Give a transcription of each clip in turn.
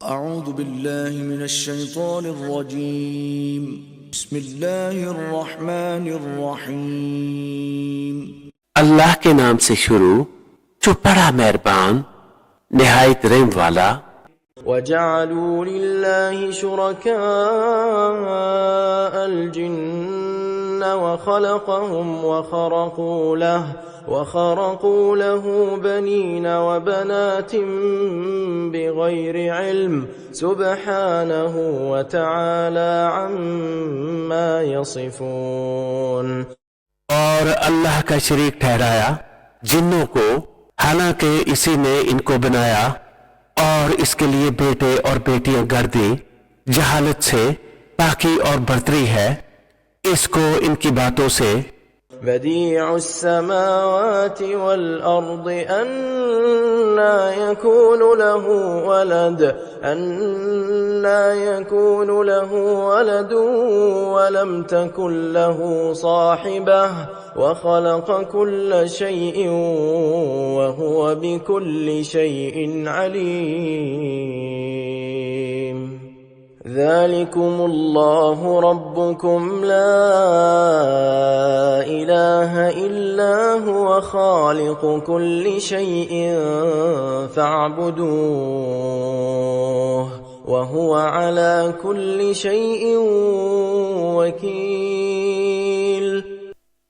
اعوذ باللہ من الشیطان الرجیم بسم اللہ الرحمن الرحیم اللہ کے نام سے شروع جو بڑا مہربان نہایت رحم والا۔ وَجَعَلُوا لِلَّهِ شُرَكَاءَ الْجِنَّ وَخَلَقَهُمْ وَخَرَقُوا لَهُ بَنِينَ وَبَنَاتٍ بِغَيْرِ عِلْمٍ سُبْحَانَهُ وَتَعَالَى عَمَّا يَصِفُونَ۔ اور اللہ کا شریک ٹھہرایا جنوں کو، حالانکہ اسی نے ان کو بنایا، اور اس کے لیے بیٹے اور بیٹیاں گھر دی۔ جہالت سے پاکی اور برتری ہے اس کو ان کی باتوں سے۔ بديع السماوات والأرض أنى يكون له ولد ولم تكن له صاحبة وخلق كل شيء وهو بكل شيء عليم۔ ذلكم الله ربكم لا إله إلا هو خالق كل شيء فاعبدوه وهو على كل شيء وكيل۔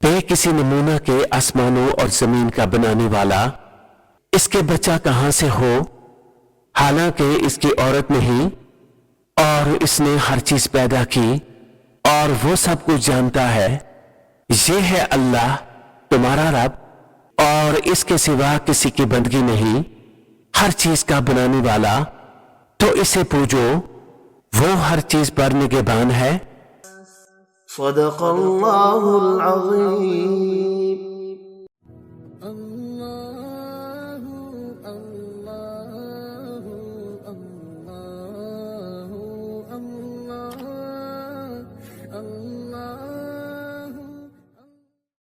بے کسی نمونہ کے آسمانوں اور زمین کا بنانے والا، اس کے بچہ کہاں سے ہو حالانکہ اس کی عورت نہیں، اور اس نے ہر چیز پیدا کی اور وہ سب کچھ جانتا ہے۔ یہ ہے اللہ تمہارا رب، اور اس کے سوا کسی کی بندگی نہیں، ہر چیز کا بنانے والا، تو اسے پوجو، وہ ہر چیز پر نگہبان ہے۔ صدق اللہ العظیم۔